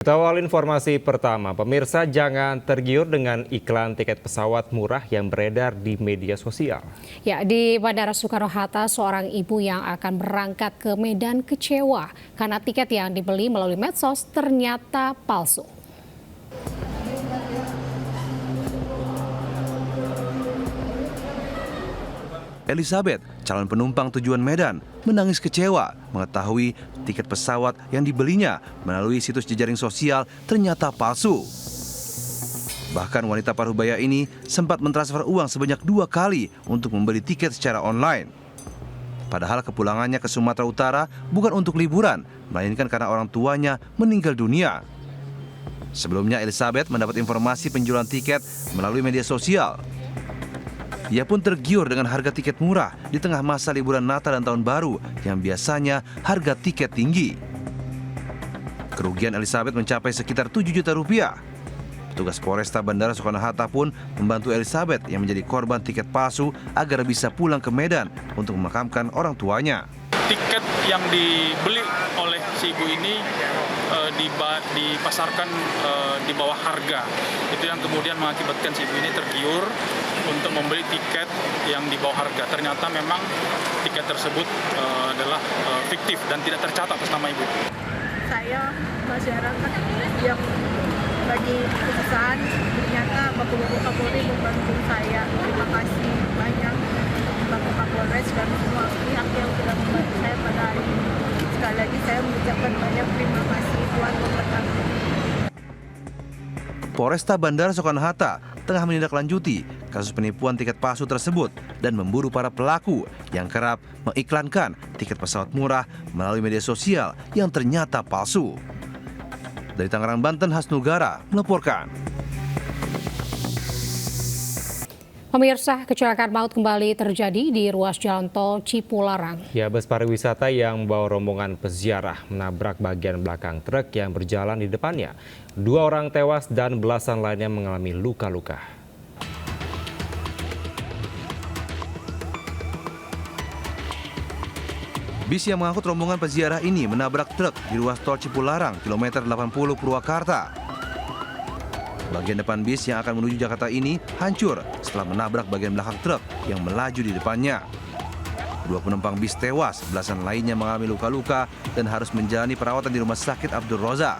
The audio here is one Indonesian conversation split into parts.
Kita awal informasi pertama, pemirsa jangan tergiur dengan iklan tiket pesawat murah yang beredar di media sosial. Ya, di Bandara Soekarno-Hatta, seorang ibu yang akan berangkat ke Medan kecewa karena tiket yang dibeli melalui medsos ternyata palsu. Elizabeth, calon penumpang tujuan Medan, menangis kecewa mengetahui tiket pesawat yang dibelinya melalui situs jejaring sosial ternyata palsu. Bahkan wanita parubaya ini sempat mentransfer uang sebanyak 2 kali untuk membeli tiket secara online. Padahal kepulangannya ke Sumatera Utara bukan untuk liburan, melainkan karena orang tuanya meninggal dunia. Sebelumnya Elizabeth mendapat informasi penjualan tiket melalui media sosial. Ia pun tergiur dengan harga tiket murah di tengah masa liburan Natal dan Tahun Baru yang biasanya harga tiket tinggi. Kerugian Elizabeth mencapai sekitar 7 juta rupiah. Petugas Polresta Bandara Soekarno-Hatta pun membantu Elizabeth yang menjadi korban tiket palsu agar bisa pulang ke Medan untuk memakamkan orang tuanya. Tiket yang dibeli oleh si ibu ini dipasarkan di bawah harga. Itu yang kemudian mengakibatkan si ibu ini tergiur untuk membeli tiket yang di bawah harga. Ternyata memang tiket tersebut adalah fiktif dan tidak tercatat atas nama ibu. Saya masyarakat yang lagi kesusahan, ternyata Bapak Kapolri membantu saya. Terima kasih banyak Bapak Kapolres dan semua pihak yang sudah membantu saya pada hari ini. Sekali lagi saya mengucapkan banyak terima kasih Tuhan memberkati. Polresta Bandara Soekarno-Hatta tengah menindaklanjuti kasus penipuan tiket palsu tersebut dan memburu para pelaku yang kerap mengiklankan tiket pesawat murah melalui media sosial yang ternyata palsu. Dari Tangerang, Banten, Hasnugara melaporkan. Pemirsa, kecelakaan maut kembali terjadi di ruas jalan tol Cipularang. Ya, bus pariwisata yang membawa rombongan peziarah menabrak bagian belakang truk yang berjalan di depannya. 2 orang tewas dan belasan lainnya mengalami luka-luka. Bis yang mengangkut rombongan peziarah ini menabrak truk di ruas tol Cipularang, kilometer 80 Purwakarta. Bagian depan bis yang akan menuju Jakarta ini hancur setelah menabrak bagian belakang truk yang melaju di depannya. 2 penumpang bis tewas, belasan lainnya mengalami luka-luka dan harus menjalani perawatan di Rumah Sakit Abdul Razak.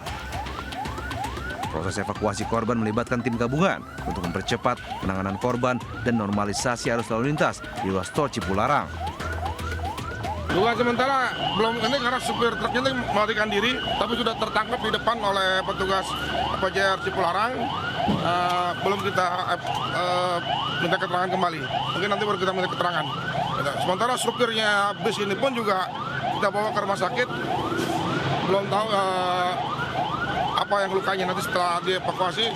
Proses evakuasi korban melibatkan tim gabungan untuk mempercepat penanganan korban dan normalisasi arus lalu lintas di ruas tol Cipularang. Dugaan sementara belum ini karena supir truknya ini melarikan diri, tapi sudah tertangkap di depan oleh petugas PJR Cipularang. Belum kita minta keterangan kembali. Mungkin nanti baru kita minta keterangan. Sementara supirnya bis ini pun juga kita bawa ke rumah sakit. Belum tahu apa yang lukanya nanti setelah dievakuasi.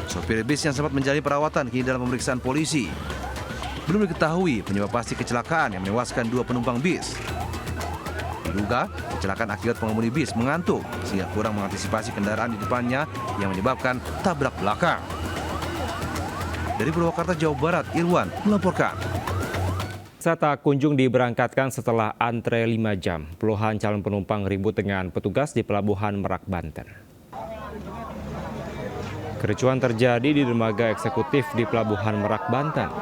Sopir bis yang sempat menjalani perawatan kini dalam pemeriksaan polisi. Belum diketahui penyebab pasti kecelakaan yang menewaskan 2 penumpang bis. Diduga kecelakaan akibat pengemudi bis mengantuk sehingga kurang mengantisipasi kendaraan di depannya yang menyebabkan tabrak belakang. Dari Purwakarta, Jawa Barat, Irwan melaporkan. Tak kunjung diberangkatkan setelah antre 5 jam. Puluhan calon penumpang ribut dengan petugas di Pelabuhan Merak, Banten. Kericuhan terjadi di dermaga eksekutif di Pelabuhan Merak, Banten.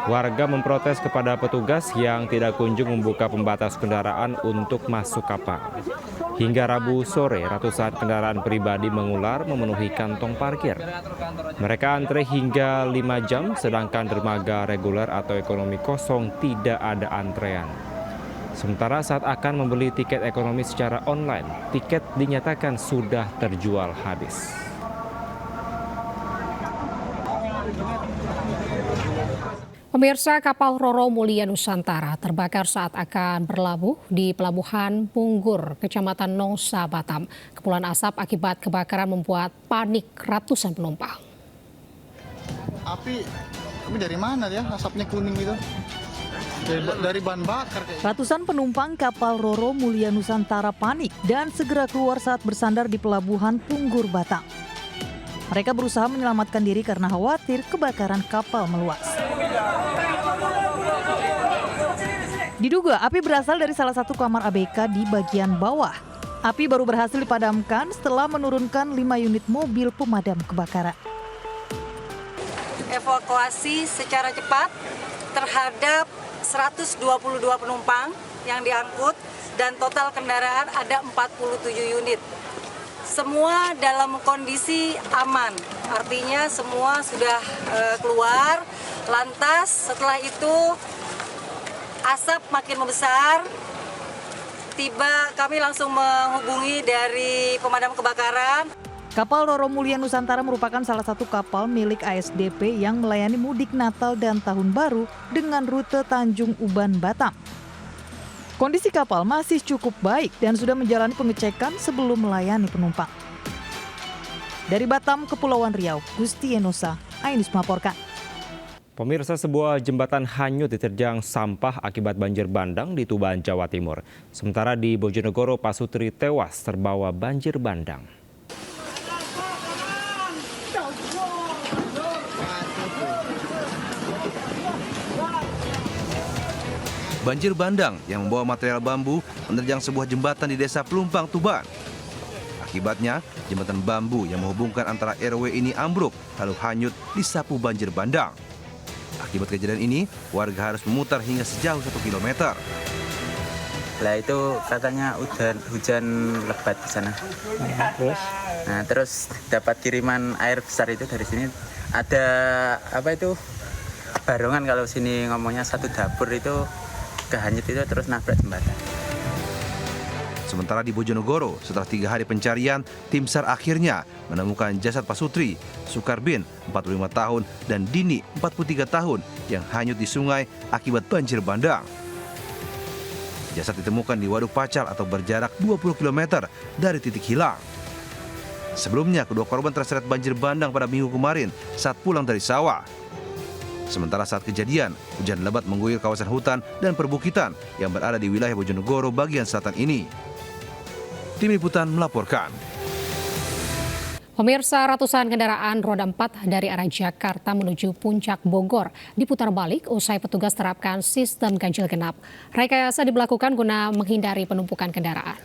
Warga memprotes kepada petugas yang tidak kunjung membuka pembatas kendaraan untuk masuk kapal. Hingga Rabu sore, ratusan kendaraan pribadi mengular memenuhi kantong parkir. Mereka antre hingga 5 jam, sedangkan dermaga reguler atau ekonomi kosong tidak ada antrean. Sementara saat akan membeli tiket ekonomi secara online, tiket dinyatakan sudah terjual habis. Pemirsa, kapal Roro Mulia Nusantara terbakar saat akan berlabuh di Pelabuhan Punggur, Kecamatan Nongsa, Batam. Kepulan asap akibat kebakaran membuat panik ratusan penumpang. Api dari mana ya? Asapnya kuning gitu. Dari bahan bakar. Ratusan penumpang kapal Roro Mulia Nusantara panik dan segera keluar saat bersandar di Pelabuhan Punggur, Batam. Mereka berusaha menyelamatkan diri karena khawatir kebakaran kapal meluas. Diduga api berasal dari salah satu kamar ABK di bagian bawah. Api baru berhasil dipadamkan setelah menurunkan 5 unit mobil pemadam kebakaran. Evakuasi secara cepat terhadap 122 penumpang yang diangkut dan total kendaraan ada 47 unit. Semua dalam kondisi aman, artinya semua sudah keluar. Lantas setelah itu asap makin membesar. Kami langsung menghubungi dari pemadam kebakaran. Kapal Roro Mulia Nusantara merupakan salah satu kapal milik ASDP yang melayani mudik Natal dan Tahun Baru dengan rute Tanjung Uban, Batam. Kondisi kapal masih cukup baik dan sudah menjalani pengecekan sebelum melayani penumpang. Dari Batam, Kepulauan Riau, Gusti Enosa, Ainus melaporkan. Pemirsa, sebuah jembatan hanyut diterjang sampah akibat banjir bandang di Tuban, Jawa Timur. Sementara di Bojonegoro, Pasutri tewas terbawa banjir bandang. Banjir bandang yang membawa material bambu menerjang sebuah jembatan di Desa Pelumpang, Tuban. Akibatnya, jembatan bambu yang menghubungkan antara RW ini ambruk lalu hanyut disapu banjir bandang. Akibat kejadian ini, warga harus memutar hingga sejauh 1 kilometer. Lah itu katanya hujan lebat di sana. Terus dapat kiriman air besar itu dari sini. Ada barongan, kalau sini ngomongnya satu dapur itu kehanyut itu terus nabrak jembatan. Sementara di Bojonegoro, setelah 3 hari pencarian, tim SAR akhirnya menemukan jasad Pasutri, Sukarbin, 45 tahun, dan Dini, 43 tahun, yang hanyut di sungai akibat banjir bandang. Jasad ditemukan di Waduk Pacal atau berjarak 20 km dari titik hilang. Sebelumnya, kedua korban terseret banjir bandang pada Minggu kemarin saat pulang dari sawah. Sementara saat kejadian, hujan lebat mengguyur kawasan hutan dan perbukitan yang berada di wilayah Bojonegoro bagian selatan ini. Tim Liputan melaporkan. Pemirsa, ratusan kendaraan roda 4 dari arah Jakarta menuju Puncak Bogor diputar balik usai petugas terapkan sistem ganjil genap. Rekayasa diberlakukan guna menghindari penumpukan kendaraan.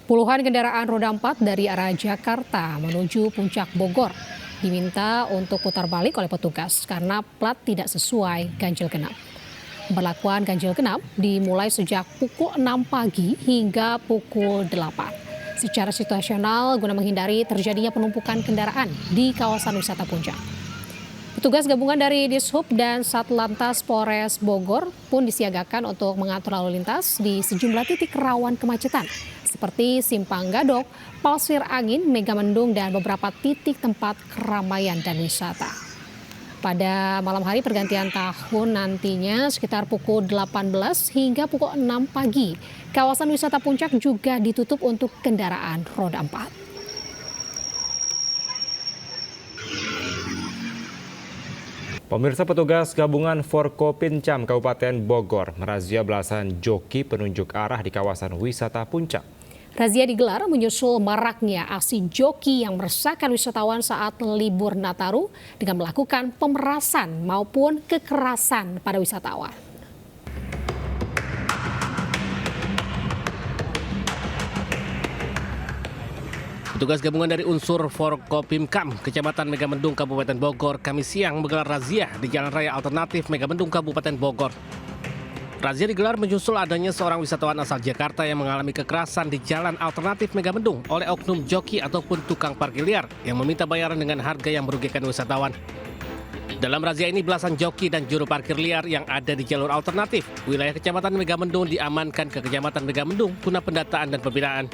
Puluhan kendaraan roda 4 dari arah Jakarta menuju Puncak Bogor diminta untuk putar balik oleh petugas karena plat tidak sesuai ganjil genap. Pemberlakuan ganjil genap dimulai sejak pukul 6 pagi hingga pukul 8 secara situasional guna menghindari terjadinya penumpukan kendaraan di kawasan wisata Puncak. Petugas gabungan dari Dishub dan Satlantas Polres Bogor pun disiagakan untuk mengatur lalu lintas di sejumlah titik rawan kemacetan seperti Simpang Gadok, Pasir Angin, Megamendung, dan beberapa titik tempat keramaian dan wisata. Pada malam hari pergantian tahun nantinya sekitar pukul 18 hingga pukul 6 pagi, kawasan wisata Puncak juga ditutup untuk kendaraan roda 4. Pemirsa, petugas gabungan Forkopincam Kabupaten Bogor merazia belasan joki penunjuk arah di kawasan wisata Puncak. Razia digelar menyusul maraknya aksi joki yang meresahkan wisatawan saat libur Nataru dengan melakukan pemerasan maupun kekerasan pada wisatawan. Petugas gabungan dari unsur Forkopimkam, Kecamatan Megamendung, Kabupaten Bogor, Kamis siang menggelar razia di Jalan Raya Alternatif Megamendung, Kabupaten Bogor. Razia digelar menyusul adanya seorang wisatawan asal Jakarta yang mengalami kekerasan di Jalan Alternatif Megamendung oleh oknum joki ataupun tukang parkir liar yang meminta bayaran dengan harga yang merugikan wisatawan. Dalam razia ini belasan joki dan juru parkir liar yang ada di jalur alternatif wilayah Kecamatan Megamendung diamankan ke Kecamatan Megamendung guna pendataan dan pembinaan.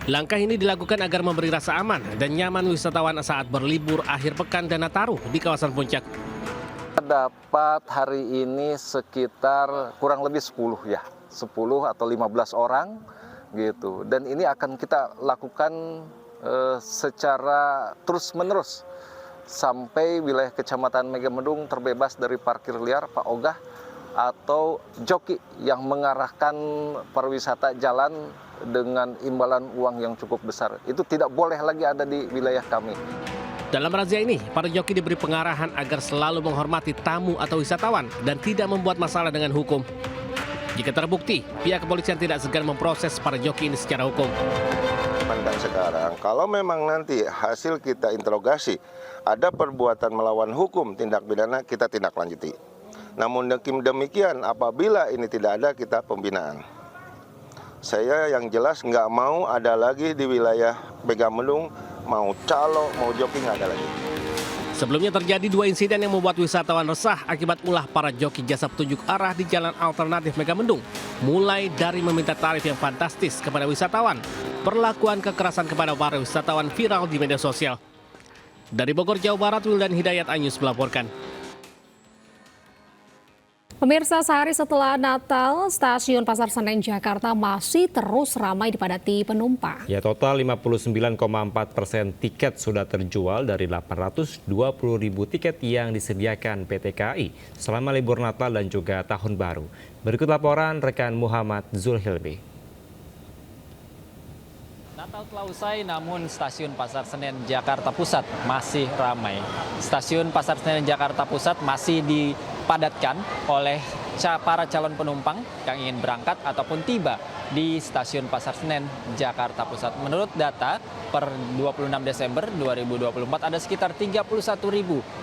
Langkah ini dilakukan agar memberi rasa aman dan nyaman wisatawan saat berlibur akhir pekan dan Nataru di kawasan Puncak. Dapat hari ini sekitar kurang lebih 10 atau 15 orang gitu. Dan ini akan kita lakukan secara terus-menerus sampai wilayah Kecamatan Megamendung terbebas dari parkir liar, Pak Ogah, atau joki yang mengarahkan pariwisata jalan dengan imbalan uang yang cukup besar. Itu tidak boleh lagi ada di wilayah kami. Dalam razia ini, para joki diberi pengarahan agar selalu menghormati tamu atau wisatawan dan tidak membuat masalah dengan hukum. Jika terbukti, pihak kepolisian tidak segan memproses para joki ini secara hukum. Pandang sekarang, kalau memang nanti hasil kita interogasi ada perbuatan melawan hukum tindak pidana, kita tindak lanjuti. Namun demikian, apabila ini tidak ada, kita pembinaan. Saya yang jelas nggak mau ada lagi di wilayah Megamendung, mau calo, mau joki nggak ada lagi. Sebelumnya terjadi 2 insiden yang membuat wisatawan resah akibat ulah para joki jasa petunjuk arah di jalan alternatif Megamendung. Mulai dari meminta tarif yang fantastis kepada wisatawan, perlakuan kekerasan kepada para wisatawan viral di media sosial. Dari Bogor, Jawa Barat, Wildan Hidayat, iNews melaporkan. Pemirsa, sehari setelah Natal, stasiun Pasar Senen Jakarta masih terus ramai dipadati penumpang. Ya, total 59,4% tiket sudah terjual dari 820.000 tiket yang disediakan PT KAI selama libur Natal dan juga Tahun Baru. Berikut laporan rekan Muhammad Zulhilmi. Natal telah usai, namun stasiun Pasar Senen Jakarta Pusat masih ramai. Stasiun Pasar Senen Jakarta Pusat masih dipadatkan oleh para calon penumpang yang ingin berangkat ataupun tiba di stasiun Pasar Senen Jakarta Pusat. Menurut data per 26 Desember 2024 ada sekitar 31.000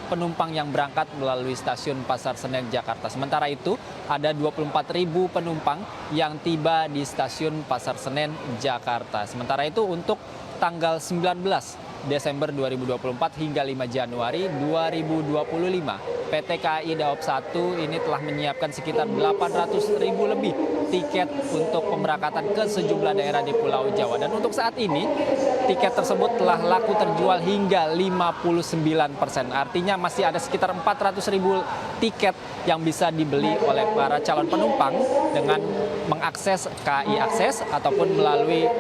penumpang yang berangkat melalui stasiun Pasar Senen Jakarta. Sementara itu ada 24.000 penumpang yang tiba di stasiun Pasar Senen Jakarta. Sementara itu untuk tanggal 19 Desember 2024 hingga 5 Januari 2025, PT KAI Daop 1 ini telah menyiapkan sekitar 800.000 lebih tiket untuk pemberangkatan ke sejumlah daerah di Pulau Jawa. Dan untuk saat ini, tiket tersebut telah laku terjual hingga 59%. Artinya masih ada sekitar 400.000 tiket yang bisa dibeli oleh para calon penumpang dengan mengakses KAI Akses ataupun melalui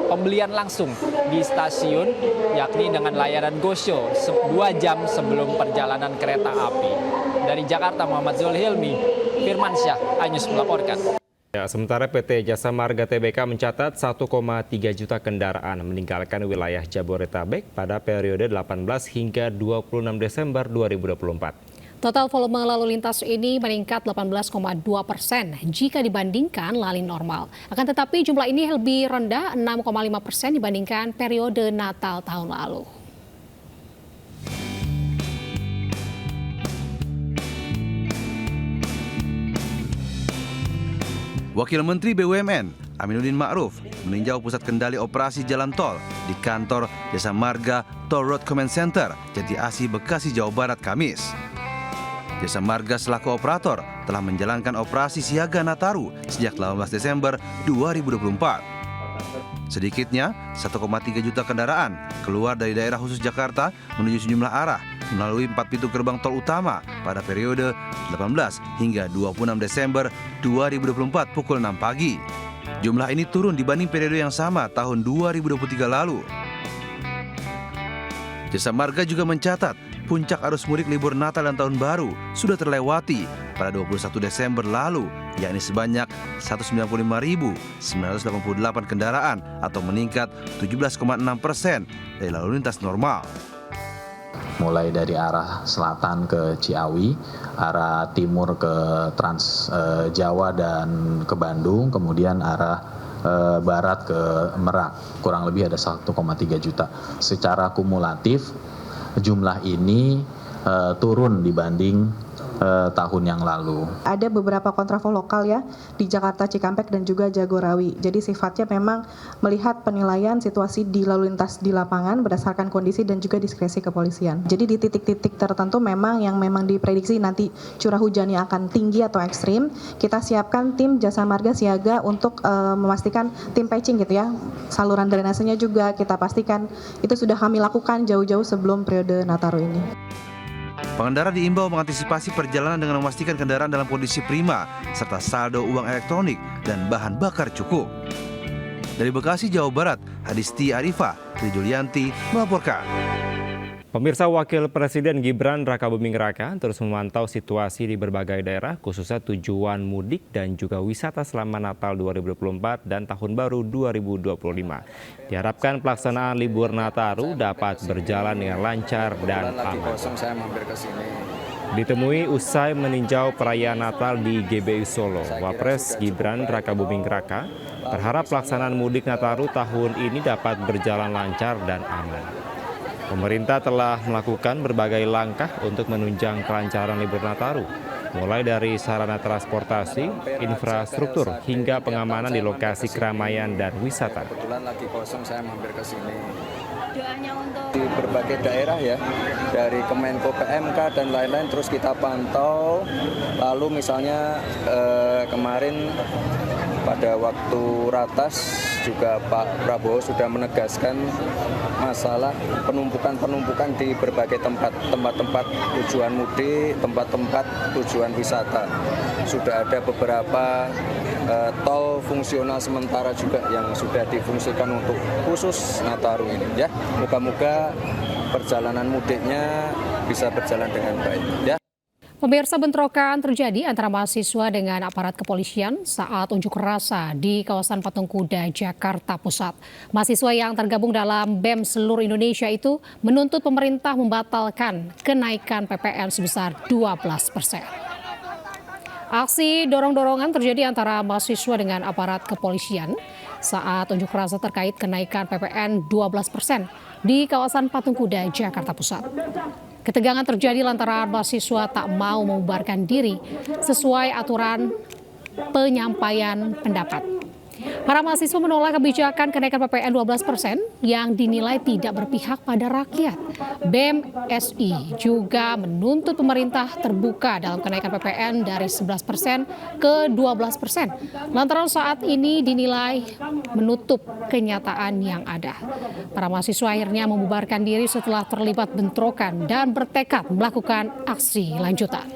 pembelian langsung di stasiun, yakni dengan layanan GoShow 2 jam sebelum perjalanan kereta api. Dari Jakarta, Muhammad Zulhilmi, Firmansyah, iNews melaporkan. Ya, sementara PT Jasa Marga Tbk mencatat 1,3 juta kendaraan meninggalkan wilayah Jabodetabek pada periode 18 hingga 26 Desember 2024. Total volume lalu lintas ini meningkat 18,2% jika dibandingkan lalin normal. Akan tetapi jumlah ini lebih rendah 6,5% dibandingkan periode Natal tahun lalu. Wakil Menteri BUMN Aminuddin Ma'ruf meninjau pusat kendali operasi jalan tol di kantor Jasa Marga Toll Road Command Center, Jati Asih, Bekasi, Jawa Barat, Kamis. Jasa Marga selaku operator telah menjalankan operasi siaga Nataru sejak 18 Desember 2024. Sedikitnya 1,3 juta kendaraan keluar dari daerah khusus Jakarta menuju sejumlah arah melalui 4 pintu gerbang tol utama pada periode 18 hingga 26 Desember 2024 pukul 6 pagi. Jumlah ini turun dibanding periode yang sama tahun 2023 lalu. Jasa Marga juga mencatat puncak arus mudik libur Natal dan Tahun Baru sudah terlewati pada 21 Desember lalu, yakni sebanyak 195.988 kendaraan atau meningkat 17,6% dari lalu lintas normal. Mulai dari arah selatan ke Ciawi, arah timur ke Trans Jawa dan ke Bandung, kemudian arah barat ke Merak, kurang lebih ada 1,3 juta. Secara kumulatif jumlah ini turun dibanding tahun yang lalu. Ada beberapa kontraflow lokal ya di Jakarta Cikampek dan juga Jagorawi. Jadi sifatnya memang melihat penilaian situasi di lalu lintas di lapangan berdasarkan kondisi dan juga diskresi kepolisian. Jadi di titik-titik tertentu memang yang memang diprediksi nanti curah hujannya akan tinggi atau ekstrim, kita siapkan tim Jasa Marga siaga untuk memastikan tim patching gitu ya. Saluran drainasenya juga kita pastikan itu sudah kami lakukan jauh-jauh sebelum periode Nataru ini. Pengendara diimbau mengantisipasi perjalanan dengan memastikan kendaraan dalam kondisi prima, serta saldo uang elektronik dan bahan bakar cukup. Dari Bekasi, Jawa Barat, Hadisti Arifah, Tri Julianti melaporkan. Pemirsa, Wakil Presiden Gibran Rakabuming Raka terus memantau situasi di berbagai daerah, khususnya tujuan mudik dan juga wisata selama Natal 2024 dan Tahun Baru 2025. Diharapkan pelaksanaan libur Nataru dapat berjalan dengan lancar dan aman. Saya mampir ke sini. Ditemui usai meninjau perayaan Natal di GBI Solo, Wapres Gibran Rakabuming Raka berharap pelaksanaan mudik Nataru tahun ini dapat berjalan lancar dan aman. Pemerintah telah melakukan berbagai langkah untuk menunjang kelancaran libur Nataru, mulai dari sarana transportasi, infrastruktur, hingga pengamanan di lokasi keramaian dan wisata. Kebetulan lagi kosong, saya mampir ke sini. Di berbagai daerah ya, dari Kemenko PMK dan lain-lain, terus kita pantau. Lalu misalnya kemarin pada waktu ratas juga Pak Prabowo sudah menegaskan masalah penumpukan di berbagai tempat-tempat tujuan mudik, tempat-tempat tujuan wisata. Sudah ada beberapa tol fungsional sementara juga yang sudah difungsikan untuk khusus Nataru ini ya. Moga-moga perjalanan mudiknya bisa berjalan dengan baik ya. Pemirsa, bentrokan terjadi antara mahasiswa dengan aparat kepolisian saat unjuk rasa di kawasan Patung Kuda, Jakarta Pusat. Mahasiswa yang tergabung dalam BEM seluruh Indonesia itu menuntut pemerintah membatalkan kenaikan PPN sebesar 12%. Aksi dorong-dorongan terjadi antara mahasiswa dengan aparat kepolisian saat unjuk rasa terkait kenaikan PPN 12% di kawasan Patung Kuda, Jakarta Pusat. Ketegangan terjadi lantaran mahasiswa tak mau membubarkan diri sesuai aturan penyampaian pendapat. Para mahasiswa menolak kebijakan kenaikan PPN 12% yang dinilai tidak berpihak pada rakyat. BEM SI juga menuntut pemerintah terbuka dalam kenaikan PPN dari 11% ke 12%. Lantaran saat ini dinilai menutup kenyataan yang ada. Para mahasiswa akhirnya membubarkan diri setelah terlibat bentrokan dan bertekad melakukan aksi lanjutan.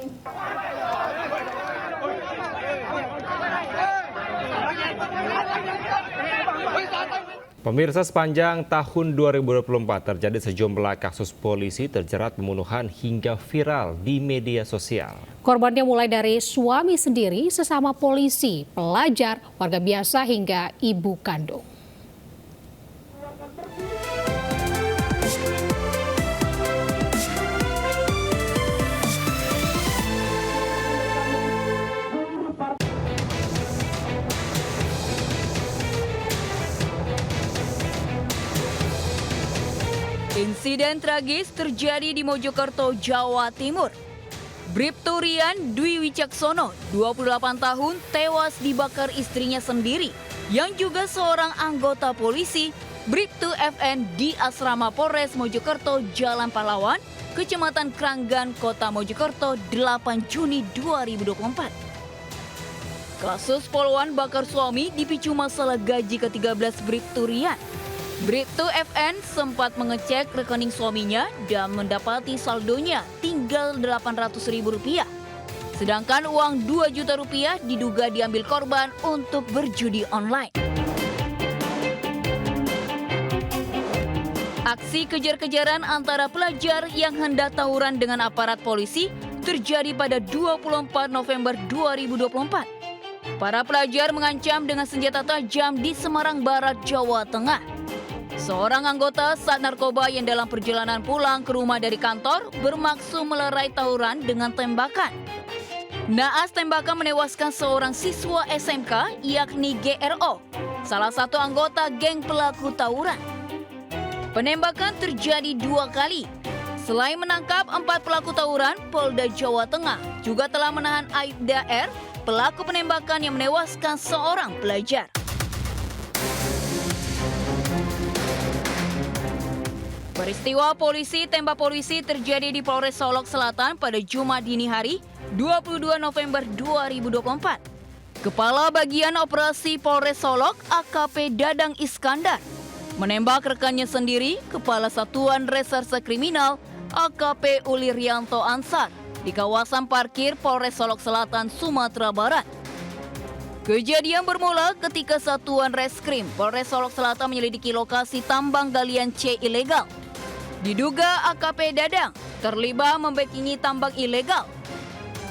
Pemirsa, sepanjang tahun 2024 terjadi sejumlah kasus polisi terjerat pembunuhan hingga viral di media sosial. Korbannya mulai dari suami sendiri, sesama polisi, pelajar, warga biasa hingga ibu kandung. Insiden tragis terjadi di Mojokerto, Jawa Timur. Bribtu Rian Dwi Wicaksono, 28 tahun, tewas dibakar istrinya sendiri, yang juga seorang anggota polisi, Bribtu FN di Asrama Polres Mojokerto, Jalan Pahlawan, Kecamatan Kranggan, Kota Mojokerto, 8 Juni 2024. Kasus poluan bakar suami dipicu masalah gaji ke-13 Bribtu Rian. Bribtu FN sempat mengecek rekening suaminya dan mendapati saldonya tinggal Rp800.000. Sedangkan uang Rp2 juta diduga diambil korban untuk berjudi online. Aksi kejar-kejaran antara pelajar yang hendak tawuran dengan aparat polisi terjadi pada 24 November 2024. Para pelajar mengancam dengan senjata tajam di Semarang Barat, Jawa Tengah. Seorang anggota Sat Narkoba yang dalam perjalanan pulang ke rumah dari kantor bermaksud melerai tawuran dengan tembakan. Naas tembakan menewaskan seorang siswa SMK yakni GRO, salah satu anggota geng pelaku tawuran. Penembakan terjadi 2 kali. Selain menangkap 4 pelaku tawuran, Polda Jawa Tengah juga telah menahan Aibda R, pelaku penembakan yang menewaskan seorang pelajar. Peristiwa polisi tembak polisi terjadi di Polres Solok Selatan pada Jumat dini hari 22 November 2024. Kepala Bagian Operasi Polres Solok AKP Dadang Iskandar menembak rekannya sendiri, Kepala Satuan Reserse Kriminal AKP Uli Rianto Ansar di kawasan parkir Polres Solok Selatan, Sumatera Barat. Kejadian bermula ketika Satuan Reskrim Polres Solok Selatan menyelidiki lokasi tambang galian C ilegal. Diduga AKP Dadang terlibat membackingi tambang ilegal.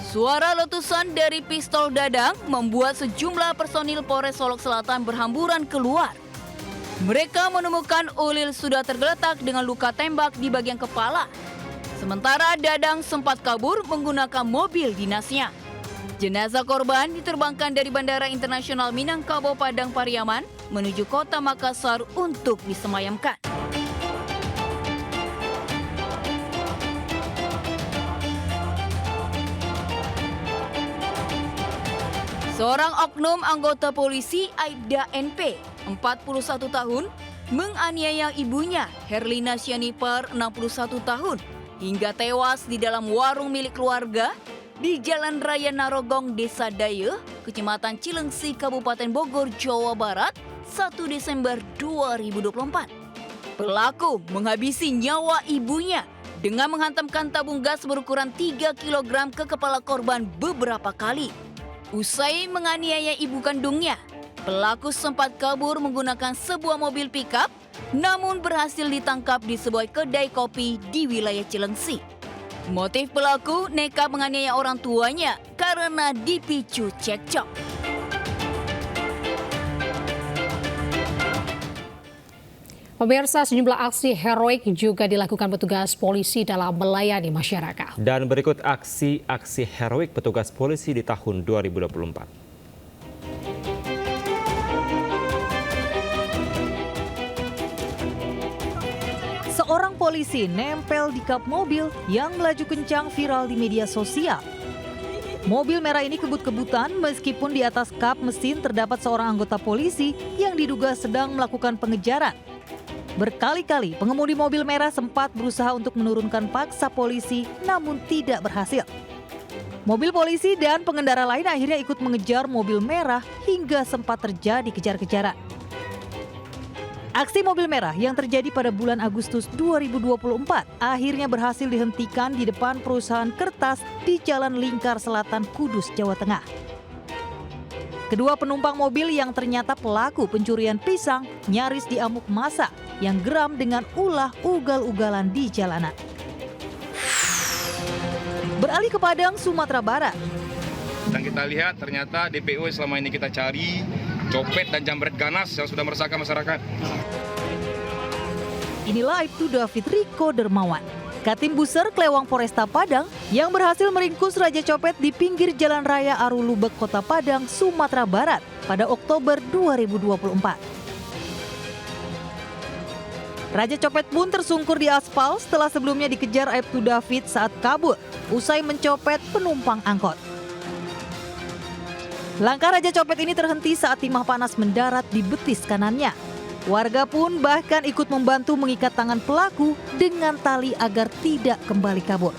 Suara letusan dari pistol Dadang membuat sejumlah personil Polres Solok Selatan berhamburan keluar. Mereka menemukan Ulil sudah tergeletak dengan luka tembak di bagian kepala. Sementara Dadang sempat kabur menggunakan mobil dinasnya. Jenazah korban diterbangkan dari Bandara Internasional Minangkabau Padang Pariaman menuju kota Makassar untuk disemayamkan. Seorang oknum anggota polisi Aibda NP, 41 tahun, menganiaya ibunya Herlina Sianipar, 61 tahun, hingga tewas di dalam warung milik keluarga di Jalan Raya Narogong, Desa Daya, Kecamatan Cilengsi, Kabupaten Bogor, Jawa Barat, 1 Desember 2024. Pelaku menghabisi nyawa ibunya dengan menghantamkan tabung gas berukuran 3 kg ke kepala korban beberapa kali. Usai menganiaya ibu kandungnya, pelaku sempat kabur menggunakan sebuah mobil pickup, namun berhasil ditangkap di sebuah kedai kopi di wilayah Cilengsi. Motif pelaku nekat menganiaya orang tuanya karena dipicu cekcok. Pemirsa, sejumlah aksi heroik juga dilakukan petugas polisi dalam melayani masyarakat. Dan berikut aksi heroik petugas polisi di tahun 2024. Seorang polisi nempel di kap mobil yang melaju kencang viral di media sosial. Mobil merah ini kebut-kebutan meskipun di atas kap mesin terdapat seorang anggota polisi yang diduga sedang melakukan pengejaran. Berkali-kali pengemudi mobil merah sempat berusaha untuk menurunkan paksa polisi, namun tidak berhasil. Mobil polisi dan pengendara lain akhirnya ikut mengejar mobil merah hingga sempat terjadi kejar-kejaran. Aksi mobil merah yang terjadi pada bulan Agustus 2024 akhirnya berhasil dihentikan di depan perusahaan kertas di Jalan Lingkar Selatan, Kudus, Jawa Tengah. Kedua penumpang mobil yang ternyata pelaku pencurian pisang nyaris diamuk massa yang geram dengan ulah ugal-ugalan di jalanan. Beralih ke Padang, Sumatera Barat. Dan kita lihat ternyata DPO selama ini kita cari, copet dan jambret ganas yang sudah meresahkan masyarakat. Inilah Aibtu David Riko Dermawan, Katim Buser Klewang Polresta Padang yang berhasil meringkus Raja Copet di pinggir Jalan Raya Aru Lubek, Kota Padang, Sumatera Barat pada Oktober 2024. Raja Copet pun tersungkur di aspal setelah sebelumnya dikejar Aibtu David saat kabur usai mencopet penumpang angkot. Langkah Raja Copet ini terhenti saat timah panas mendarat di betis kanannya. Warga pun bahkan ikut membantu mengikat tangan pelaku dengan tali agar tidak kembali kabur.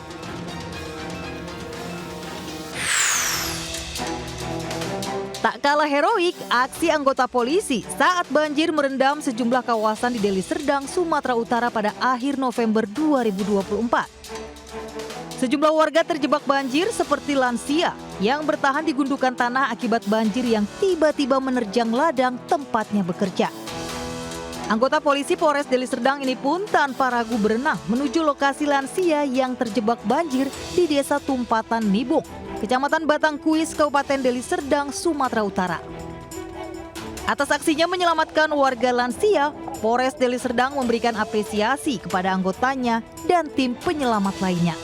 Tak kalah heroik, aksi anggota polisi saat banjir merendam sejumlah kawasan di Deli Serdang, Sumatera Utara pada akhir November 2024. Sejumlah warga terjebak banjir seperti lansia yang bertahan di gundukan tanah akibat banjir yang tiba-tiba menerjang ladang tempatnya bekerja. Anggota polisi Polres Deli Serdang ini pun tanpa ragu berenang menuju lokasi lansia yang terjebak banjir di Desa Tumpatan Nibung, Kecamatan Batangkuis, Kabupaten Deli Serdang, Sumatera Utara. Atas aksinya menyelamatkan warga lansia, Polres Deli Serdang memberikan apresiasi kepada anggotanya dan tim penyelamat lainnya.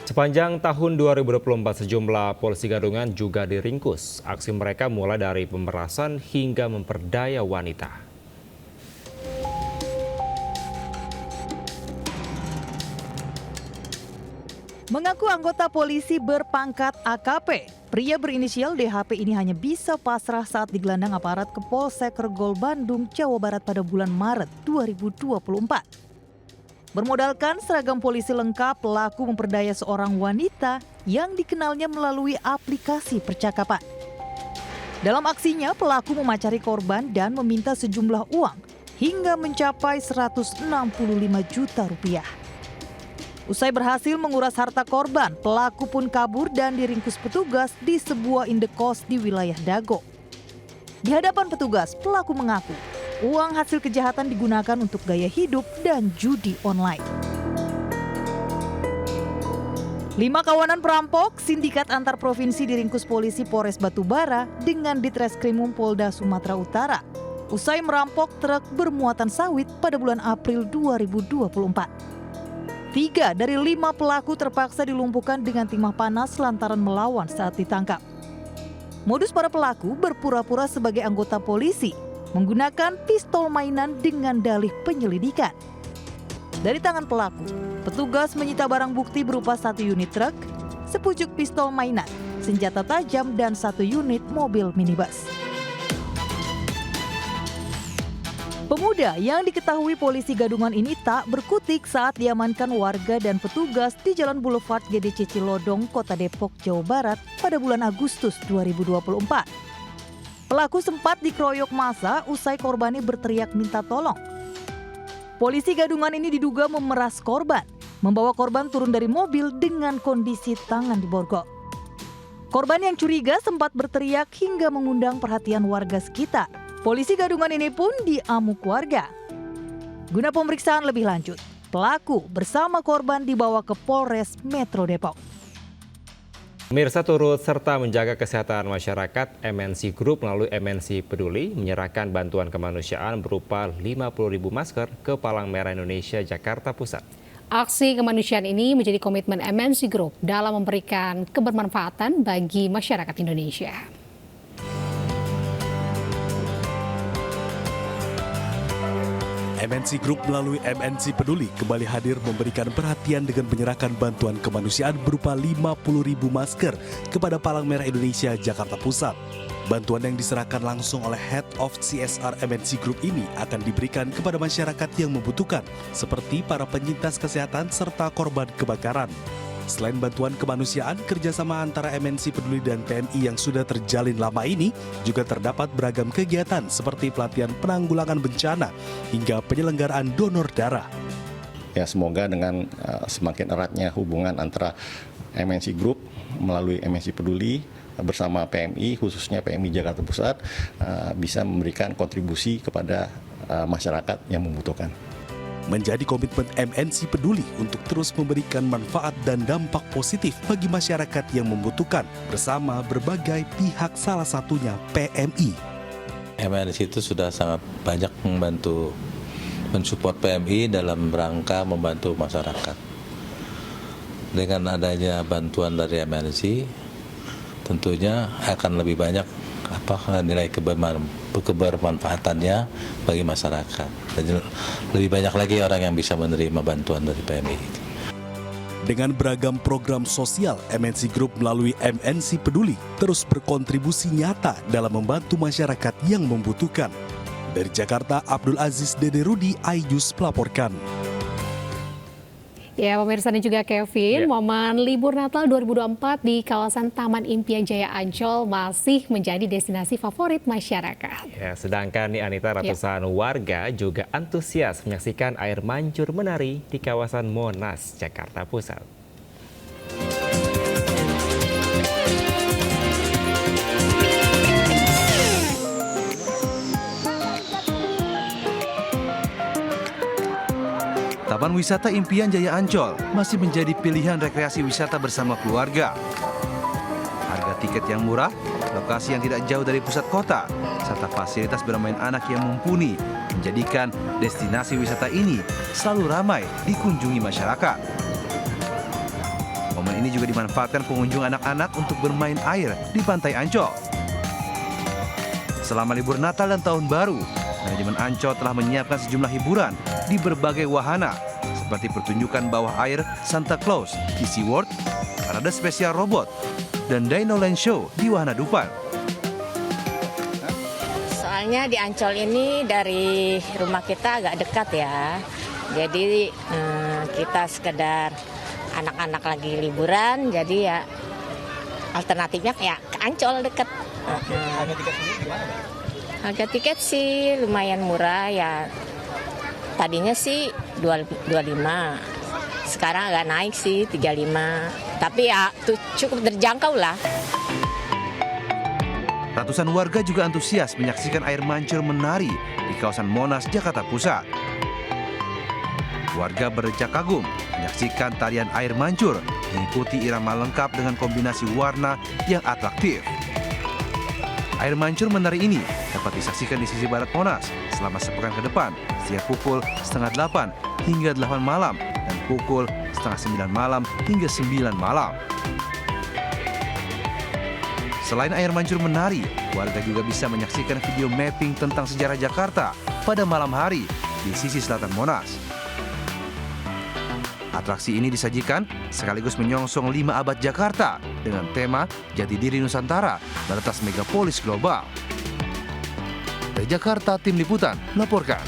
Sepanjang tahun 2024, sejumlah polisi gadungan juga diringkus. Aksi mereka mulai dari pemerasan hingga memperdaya wanita. Mengaku anggota polisi berpangkat AKP, pria berinisial DHP ini hanya bisa pasrah saat digelandang aparat ke Polsek Regol Bandung, Jawa Barat pada bulan Maret 2024. Bermodalkan seragam polisi lengkap, pelaku memperdaya seorang wanita yang dikenalnya melalui aplikasi percakapan. Dalam aksinya, pelaku memacari korban dan meminta sejumlah uang hingga mencapai 165 juta rupiah. Usai berhasil menguras harta korban, pelaku pun kabur dan diringkus petugas di sebuah indekos di wilayah Dago. Di hadapan petugas, pelaku mengaku uang hasil kejahatan digunakan untuk gaya hidup dan judi online. 5 kawanan perampok sindikat antar provinsi diringkus polisi Polres Batubara dengan Ditreskrimum Polda Sumatera Utara usai merampok truk bermuatan sawit pada bulan April 2024. 3 dari 5 pelaku terpaksa dilumpuhkan dengan timah panas lantaran melawan saat ditangkap. Modus para pelaku berpura-pura sebagai anggota polisi, menggunakan pistol mainan dengan dalih penyelidikan. Dari tangan pelaku, petugas menyita barang bukti berupa 1 unit truk, sepucuk pistol mainan, senjata tajam, dan 1 unit mobil minibus. Pemuda yang diketahui polisi gadungan ini tak berkutik saat diamankan warga dan petugas di Jalan Boulevard GDC Cilodong, Kota Depok, Jawa Barat pada bulan Agustus 2024. Pelaku sempat dikeroyok massa usai korbannya berteriak minta tolong. Polisi gadungan ini diduga memeras korban, membawa korban turun dari mobil dengan kondisi tangan diborgol. Korban yang curiga sempat berteriak hingga mengundang perhatian warga sekitar. Polisi gadungan ini pun diamuk warga. Guna pemeriksaan lebih lanjut, pelaku bersama korban dibawa ke Polres Metro Depok. Pemirsa, turut serta menjaga kesehatan masyarakat, MNC Group melalui MNC Peduli menyerahkan bantuan kemanusiaan berupa 50.000 masker ke Palang Merah Indonesia Jakarta Pusat. Aksi kemanusiaan ini menjadi komitmen MNC Group dalam memberikan kebermanfaatan bagi masyarakat Indonesia. MNC Group melalui MNC Peduli kembali hadir memberikan perhatian dengan menyerahkan bantuan kemanusiaan berupa 50.000 masker kepada Palang Merah Indonesia Jakarta Pusat. Bantuan yang diserahkan langsung oleh Head of CSR MNC Group ini akan diberikan kepada masyarakat yang membutuhkan, seperti para penyintas kesehatan serta korban kebakaran. Selain bantuan kemanusiaan, kerjasama antara MNC Peduli dan PMI yang sudah terjalin lama ini juga terdapat beragam kegiatan seperti pelatihan penanggulangan bencana hingga penyelenggaraan donor darah. Ya, semoga dengan semakin eratnya hubungan antara MNC Group melalui MNC Peduli bersama PMI, khususnya PMI Jakarta Pusat, bisa memberikan kontribusi kepada masyarakat yang membutuhkan. Menjadi komitmen MNC Peduli untuk terus memberikan manfaat dan dampak positif bagi masyarakat yang membutuhkan bersama berbagai pihak, salah satunya PMI. MNC itu sudah sangat banyak mensupport PMI dalam rangka membantu masyarakat. Dengan adanya bantuan dari MNC, tentunya akan lebih banyak nilai kebermanfaatannya bagi masyarakat. Jadi lebih banyak lagi orang yang bisa menerima bantuan dari PMI. Dengan beragam program sosial, MNC Group melalui MNC Peduli terus berkontribusi nyata dalam membantu masyarakat yang membutuhkan. Dari Jakarta, Abdul Aziz Dede Rudi, iNews melaporkan. Ya, pemirsa dan juga Kevin, momen libur Natal 2024 di kawasan Taman Impian Jaya Ancol masih menjadi destinasi favorit masyarakat. Ya, sedangkan nih Anita, ratusan warga juga antusias menyaksikan air mancur menari di kawasan Monas, Jakarta Pusat. Taman Wisata Impian Jaya Ancol masih menjadi pilihan rekreasi wisata bersama keluarga. Harga tiket yang murah, lokasi yang tidak jauh dari pusat kota, serta fasilitas bermain anak yang mumpuni menjadikan destinasi wisata ini selalu ramai dikunjungi masyarakat. Momen ini juga dimanfaatkan pengunjung anak-anak untuk bermain air di Pantai Ancol. Selama libur Natal dan Tahun Baru, manajemen Ancol telah menyiapkan sejumlah hiburan di berbagai wahana, seperti pertunjukan bawah air Santa Claus, Kissy World, parade spesial robot, dan Dino Land Show di Wahana Dupan. Soalnya di Ancol ini dari rumah kita agak dekat ya, jadi kita sekedar anak-anak lagi liburan, jadi ya alternatifnya ya ke Ancol dekat. Harga tiket sendiri gimana? Harga tiket sih lumayan murah ya. Tadinya sih 25, sekarang agak naik sih 35, tapi ya cukup terjangkau lah. Ratusan warga juga antusias menyaksikan air mancur menari di kawasan Monas, Jakarta Pusat. Warga berdecak kagum menyaksikan tarian air mancur, mengikuti irama lengkap dengan kombinasi warna yang atraktif. Air mancur menari ini dapat disaksikan di sisi barat Monas selama sepekan ke depan, setiap pukul 7:30 hingga 8 malam, dan pukul 8:30 malam hingga 9 malam. Selain air mancur menari, warga juga bisa menyaksikan video mapping tentang sejarah Jakarta pada malam hari di sisi selatan Monas. Atraksi ini disajikan sekaligus menyongsong 5 abad Jakarta dengan tema Jati Diri Nusantara, Batas Megapolis Global. Dari Jakarta, Tim Liputan melaporkan.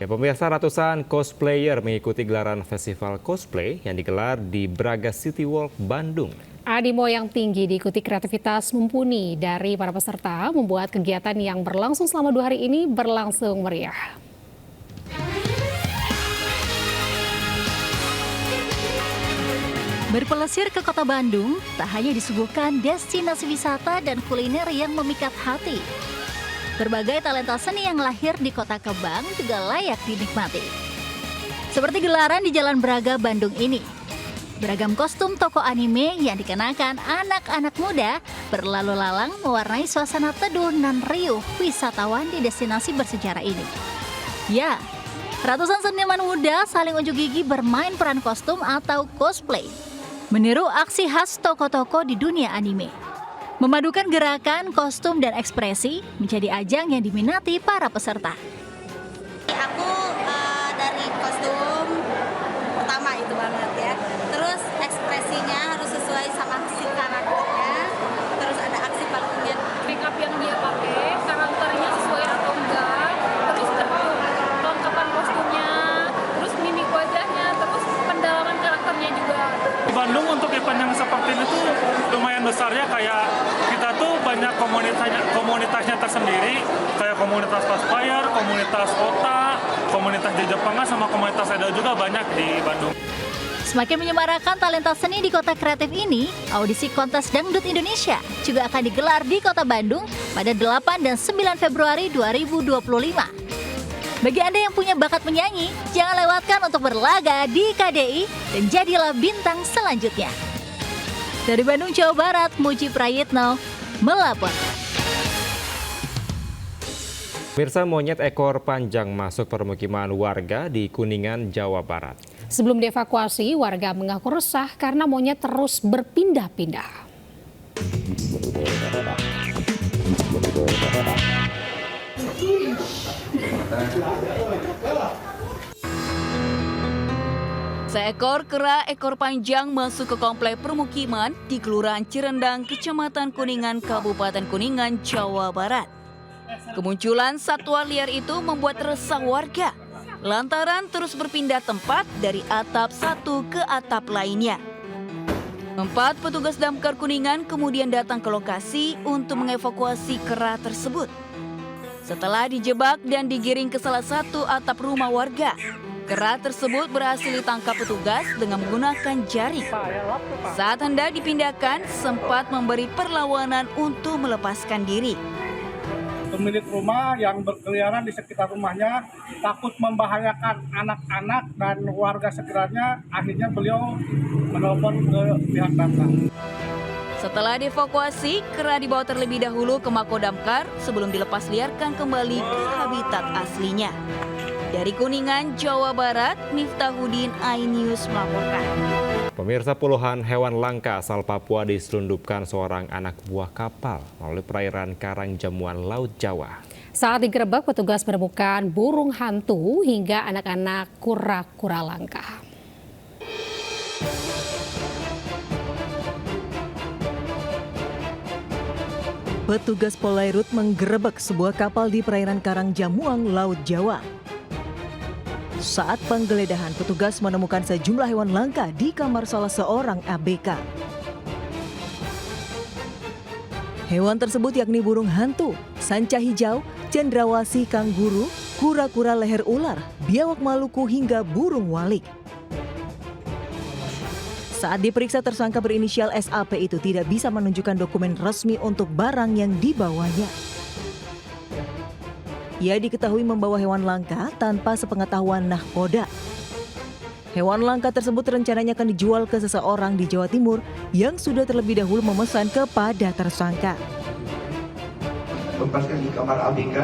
Ya, pemirsa, ratusan cosplayer mengikuti gelaran festival cosplay yang digelar di Braga City Walk, Bandung. Animo yang tinggi diikuti kreativitas mumpuni dari para peserta membuat kegiatan yang berlangsung selama 2 hari ini berlangsung meriah. Berpelesir ke kota Bandung, tak hanya disuguhkan destinasi wisata dan kuliner yang memikat hati. Berbagai talenta seni yang lahir di kota Kembang juga layak dinikmati. Seperti gelaran di Jalan Braga, Bandung ini. Beragam kostum tokoh anime yang dikenakan anak-anak muda berlalu lalang mewarnai suasana teduh dan riuh wisatawan di destinasi bersejarah ini. Ya, ratusan seniman muda saling unjuk gigi bermain peran kostum atau cosplay, meniru aksi khas tokoh-tokoh di dunia anime. Memadukan gerakan, kostum, dan ekspresi menjadi ajang yang diminati para peserta. Aku dari kostum pertama itu banget ya. Terus ekspresinya harus sesuai sama si karakternya. Terus ada aksi palingnya. Make up yang dia pakai, karakternya sesuai atau enggak. Terus kelengkapan kostumnya, terus mimik wajahnya, terus pendalaman karakternya juga. Di Bandung untuk event yang seperti ini tuh lumayan besar ya, kayak kita tuh banyak komunitasnya tersendiri, kayak komunitas cosplayer, komunitas kota, komunitas di Jepang, sama komunitas idol juga banyak di Bandung. Semakin menyemarakan talenta seni di kota kreatif ini, audisi kontes Dangdut Indonesia juga akan digelar di kota Bandung pada 8 dan 9 Februari 2025. Bagi Anda yang punya bakat menyanyi, jangan lewatkan untuk berlaga di KDI dan jadilah bintang selanjutnya. Dari Bandung, Jawa Barat, Muji Prayitno melapor. Pemirsa, monyet ekor panjang masuk permukiman warga di Kuningan, Jawa Barat. Sebelum dievakuasi, warga mengaku resah karena monyet terus berpindah-pindah. Seekor kera ekor panjang masuk ke komplek permukiman di Kelurahan Cirendang, Kecamatan Kuningan, Kabupaten Kuningan, Jawa Barat. Kemunculan satwa liar itu membuat resah warga lantaran terus berpindah tempat dari atap satu ke atap lainnya. 4 petugas damkar Kuningan kemudian datang ke lokasi untuk mengevakuasi kera tersebut. Setelah dijebak dan digiring ke salah satu atap rumah warga, kera tersebut berhasil ditangkap petugas dengan menggunakan jaring. Saat hendak dipindahkan, sempat memberi perlawanan untuk melepaskan diri. Pemilik rumah yang berkeliaran di sekitar rumahnya takut membahayakan anak-anak dan warga sekitarnya, akhirnya beliau menelpon ke pihak damkar. Setelah dievakuasi, kera dibawa terlebih dahulu ke Mako Damkar sebelum dilepas liarkan kembali ke habitat aslinya. Dari Kuningan, Jawa Barat, Miftahudin, iNews melaporkan. Pemirsa, puluhan hewan langka asal Papua diselundupkan seorang anak buah kapal melalui perairan Karangjamuan, Laut Jawa. Saat digerebek, petugas menemukan burung hantu hingga anak-anak kura-kura langka. Petugas Polairut menggerebek sebuah kapal di perairan Karangjamuang, Laut Jawa. Saat penggeledahan, petugas menemukan sejumlah hewan langka di kamar salah seorang ABK. Hewan tersebut yakni burung hantu, sanca hijau, cendrawasih kangguru, kura-kura leher ular, biawak Maluku hingga burung walik. Saat diperiksa, tersangka berinisial SAP itu tidak bisa menunjukkan dokumen resmi untuk barang yang dibawanya. Ia diketahui membawa hewan langka tanpa sepengetahuan nahkoda. Hewan langka tersebut rencananya akan dijual ke seseorang di Jawa Timur yang sudah terlebih dahulu memesan kepada tersangka. Tempatkan di kamar ABK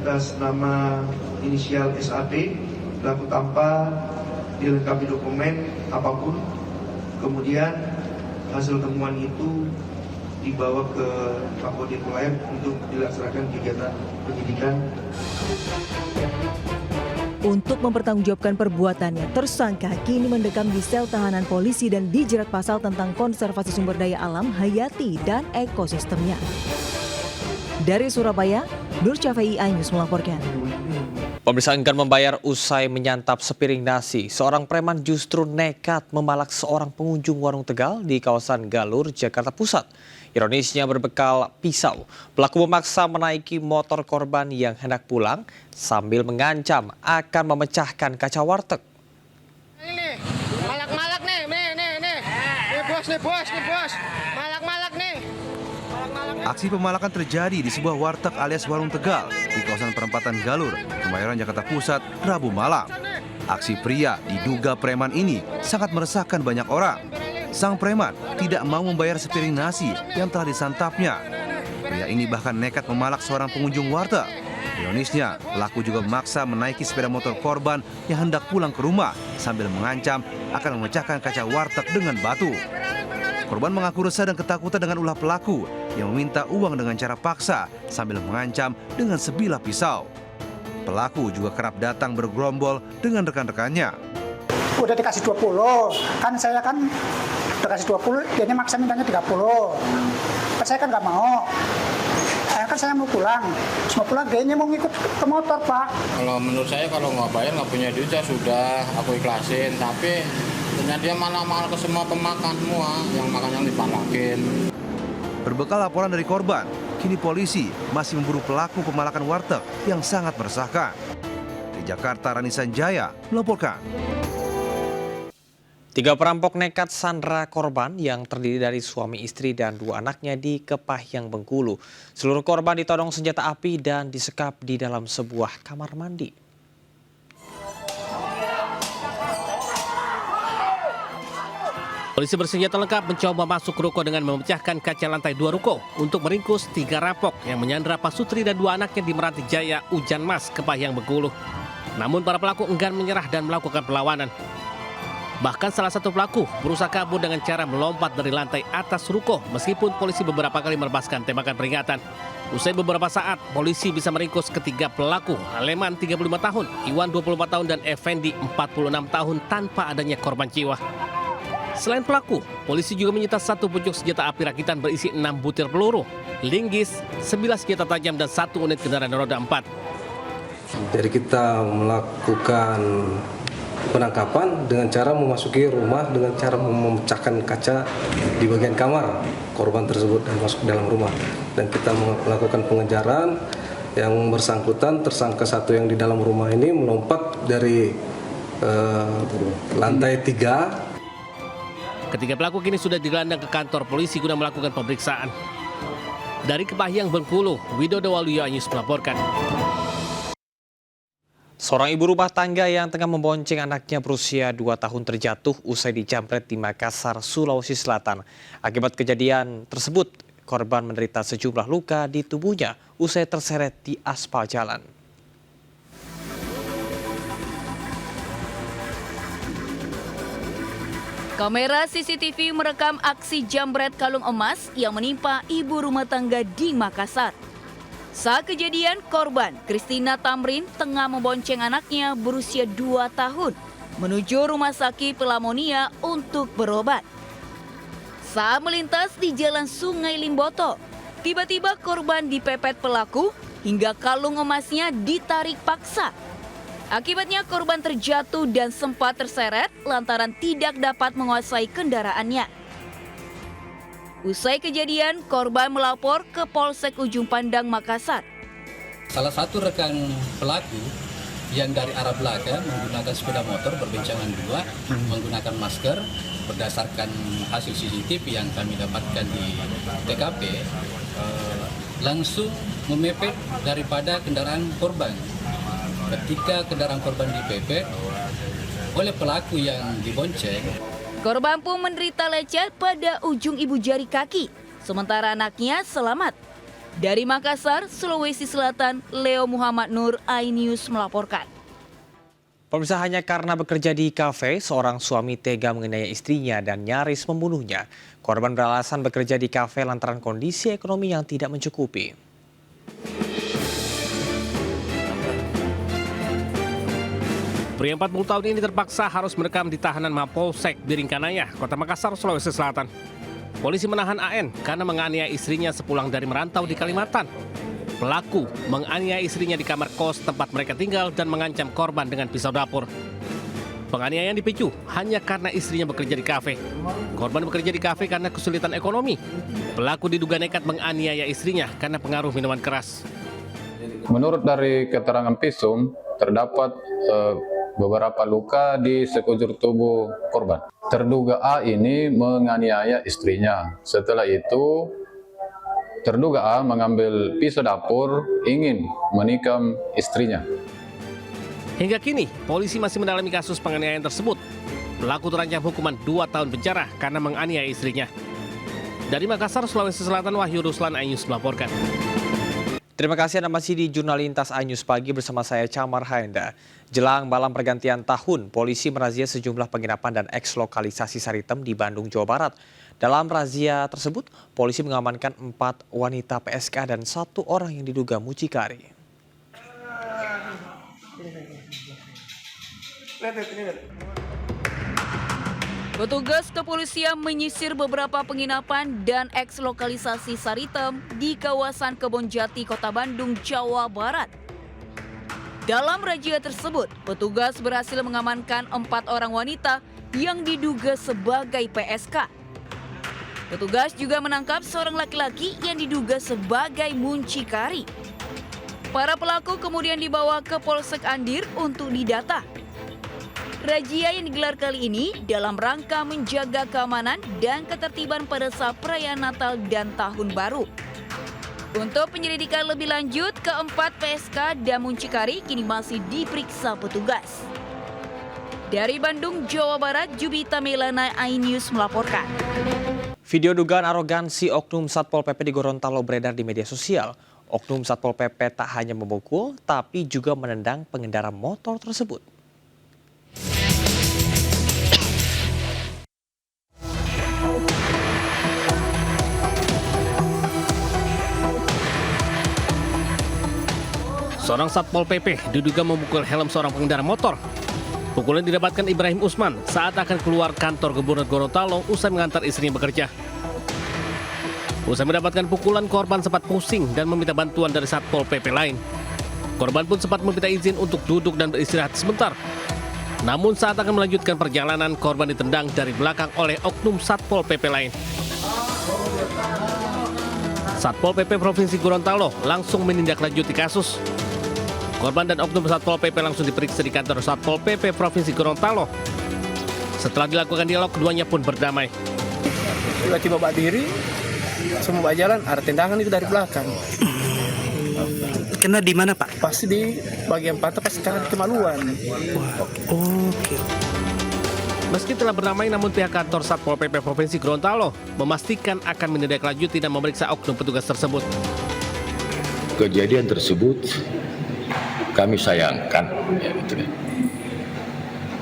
atas nama inisial SAP pelaku tanpa dilengkapi dokumen apapun. Kemudian hasil temuan itu dibawa ke Kapolda Kulayang untuk dilaksanakan kegiatan penyidikan. Untuk mempertanggungjawabkan perbuatannya, tersangka kini mendekam di sel tahanan polisi dan dijerat pasal tentang konservasi sumber daya alam, hayati, dan ekosistemnya. Dari Surabaya, Nur Syafei, iNews melaporkan. Pemirsa enggan membayar usai menyantap sepiring nasi. Seorang preman justru nekat memalak seorang pengunjung warung Tegal di kawasan Galur, Jakarta Pusat. Ironisnya berbekal pisau, pelaku memaksa menaiki motor korban yang hendak pulang sambil mengancam akan memecahkan kaca warteg. Ini, malak-malak nih. Nih bos, malak-malak nih. Aksi pemalakan terjadi di sebuah warteg alias warung Tegal di kawasan perempatan Galur, Kemayoran, Jakarta Pusat, Rabu malam. Aksi pria diduga preman ini sangat meresahkan banyak orang. Sang preman tidak mau membayar sepiring nasi yang telah disantapnya. Pria ini bahkan nekat memalak seorang pengunjung warteg. Ironisnya, pelaku juga memaksa menaiki sepeda motor korban yang hendak pulang ke rumah sambil mengancam akan memecahkan kaca warteg dengan batu. Korban mengaku resah dan ketakutan dengan ulah pelaku yang meminta uang dengan cara paksa sambil mengancam dengan sebilah pisau. Pelaku juga kerap datang bergerombol dengan rekan-rekannya. Udah dikasih 20, kan saya kan dikasih 20, dia maksa mintanya 30. Saya kan nggak mau. Kan saya mau pulang, dia mau ngikut ke motor, Pak. Kalau menurut saya kalau nggak bayar nggak punya duit ya sudah, aku ikhlasin. Tapi ternyata dia malah ke semua pemakan semua, yang makan yang dipalakin. Berbekal laporan dari korban, kini polisi masih memburu pelaku pemalakan warteg yang sangat meresahkan. Di Jakarta, Rani Sanjaya melaporkan. 3 perampok nekat sandra korban yang terdiri dari suami istri dan 2 anaknya di Kepahyang, Bengkulu. Seluruh korban ditodong senjata api dan disekap di dalam sebuah kamar mandi. Polisi bersenjata lengkap mencoba masuk ruko dengan memecahkan kaca lantai 2 ruko untuk meringkus 3 rampok yang menyandra Pak Sutri dan 2 anaknya di Meranti Jaya, Ujan Mas, Kepahyang, Bengkulu. Namun para pelaku enggan menyerah dan melakukan perlawanan. Bahkan salah satu pelaku berusaha kabur dengan cara melompat dari lantai atas ruko meskipun polisi beberapa kali melepaskan tembakan peringatan. Usai beberapa saat, polisi bisa meringkus ketiga pelaku, Aleman 35 tahun, Iwan 24 tahun, dan Effendi 46 tahun tanpa adanya korban jiwa. Selain pelaku, polisi juga menyita 1 pucuk senjata api rakitan berisi 6 butir peluru, linggis, 9 senjata tajam, dan 1 unit kendaraan roda 4. Jadi kita melakukan penangkapan dengan cara memasuki rumah dengan cara memecahkan kaca di bagian kamar korban tersebut dan masuk dalam rumah. Dan kita melakukan pengejaran yang bersangkutan, tersangka 1 yang di dalam rumah ini melompat dari lantai 3. Ketiga pelaku kini sudah digelandang ke kantor polisi guna melakukan pemeriksaan. Dari Kepahyang, Bengkulu, Widodo Waluyo, iNews melaporkan. Seorang ibu rumah tangga yang tengah membonceng anaknya berusia 2 tahun terjatuh usai dijamret di Makassar, Sulawesi Selatan. Akibat kejadian tersebut, korban menderita sejumlah luka di tubuhnya usai terseret di aspal jalan. Kamera CCTV merekam aksi jambret kalung emas yang menimpa ibu rumah tangga di Makassar. Saat kejadian, korban Christina Tamrin tengah membonceng anaknya berusia 2 tahun menuju rumah sakit Pelamonia untuk berobat. Saat melintas di jalan Sungai Limboto, tiba-tiba korban dipepet pelaku hingga kalung emasnya ditarik paksa. Akibatnya korban terjatuh dan sempat terseret lantaran tidak dapat menguasai kendaraannya. Usai kejadian, korban melapor ke Polsek Ujung Pandang, Makassar. Salah satu rekan pelaku yang dari arah belakang menggunakan sepeda motor berboncengan 2, menggunakan masker. Berdasarkan hasil CCTV yang kami dapatkan di TKP, langsung memepet daripada kendaraan korban. Ketika kendaraan korban dipepet oleh pelaku yang dibonceng, korban pun menderita lecet pada ujung ibu jari kaki, sementara anaknya selamat. Dari Makassar, Sulawesi Selatan, Leo Muhammad Nur, iNews melaporkan. Pemirsa, hanya karena bekerja di kafe, seorang suami tega menganiaya istrinya dan nyaris membunuhnya. Korban beralasan bekerja di kafe lantaran kondisi ekonomi yang tidak mencukupi. Pria 40 tahun ini terpaksa harus merekam di tahanan Mapolsek Biringkanaya, Kota Makassar, Sulawesi Selatan. Polisi menahan AN karena menganiaya istrinya sepulang dari merantau di Kalimantan. Pelaku menganiaya istrinya di kamar kos tempat mereka tinggal dan mengancam korban dengan pisau dapur. Penganiayaan dipicu hanya karena istrinya bekerja di kafe. Korban bekerja di kafe karena kesulitan ekonomi. Pelaku diduga nekat menganiaya istrinya karena pengaruh minuman keras. Menurut dari keterangan visum, terdapat beberapa luka di sekujur tubuh korban. Terduga A ini menganiaya istrinya. Setelah itu, terduga A mengambil pisau dapur ingin menikam istrinya. Hingga kini, polisi masih mendalami kasus penganiayaan tersebut. Pelaku terancam hukuman 2 tahun penjara karena menganiaya istrinya. Dari Makassar, Sulawesi Selatan, Wahyu Ruslan, iNews melaporkan. Terima kasih Anda masih di Jurnalintas iNews Pagi bersama saya Camar Haenda. Jelang malam pergantian tahun, polisi merazia sejumlah penginapan dan eks-lokalisasi Saritem di Bandung, Jawa Barat. Dalam razia tersebut, polisi mengamankan 4 wanita PSK dan 1 orang yang diduga mucikari. Petugas kepolisian menyisir beberapa penginapan dan eks-lokalisasi Saritem di kawasan Kebonjati, Kota Bandung, Jawa Barat. Dalam razia tersebut, petugas berhasil mengamankan 4 orang wanita yang diduga sebagai PSK. Petugas juga menangkap seorang laki-laki yang diduga sebagai muncikari. Para pelaku kemudian dibawa ke Polsek Andir untuk didata. Razia yang digelar kali ini dalam rangka menjaga keamanan dan ketertiban pada saat perayaan Natal dan Tahun Baru. Untuk penyelidikan lebih lanjut, keempat PSK dan muncikari kini masih diperiksa petugas. Dari Bandung, Jawa Barat, Jubita Melana, iNews melaporkan. Video dugaan arogansi oknum Satpol PP di Gorontalo beredar di media sosial. Oknum Satpol PP tak hanya memukul, tapi juga menendang pengendara motor tersebut. Seorang Satpol PP diduga memukul helm seorang pengendara motor. Pukulan didapatkan Ibrahim Usman saat akan keluar kantor Gubernur Gorontalo usai mengantar istrinya bekerja. Usai mendapatkan pukulan, korban sempat pusing dan meminta bantuan dari Satpol PP lain. Korban pun sempat meminta izin untuk duduk dan beristirahat sebentar. Namun saat akan melanjutkan perjalanan, korban ditendang dari belakang oleh oknum Satpol PP lain. Satpol PP Provinsi Gorontalo langsung menindaklanjuti kasus. Korban dan oknum Satpol PP langsung diperiksa di kantor Satpol PP Provinsi Gorontalo. Setelah dilakukan dialog, keduanya pun berdamai. Tiba-tiba berdiri, semua berjalan, ada tendangan itu dari belakang. Kena di mana, Pak? Pasti di bagian pantat, pasti karena kemaluan. Oke. Meski telah berdamai, namun pihak kantor Satpol PP Provinsi Gorontalo memastikan akan menindaklanjuti dan memeriksa oknum petugas tersebut. Kejadian tersebut kami sayangkan,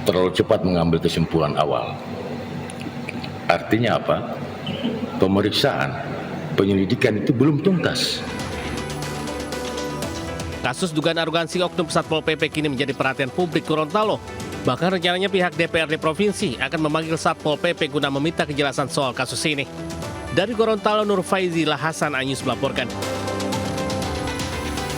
terlalu cepat mengambil kesimpulan awal. Artinya apa? Pemeriksaan, penyelidikan itu belum tuntas. Kasus dugaan arogansi oknum Satpol PP kini menjadi perhatian publik Gorontalo. Bahkan rencananya pihak DPRD Provinsi akan memanggil Satpol PP guna meminta kejelasan soal kasus ini. Dari Gorontalo, Nur Faizi Lahasan, iNews melaporkan.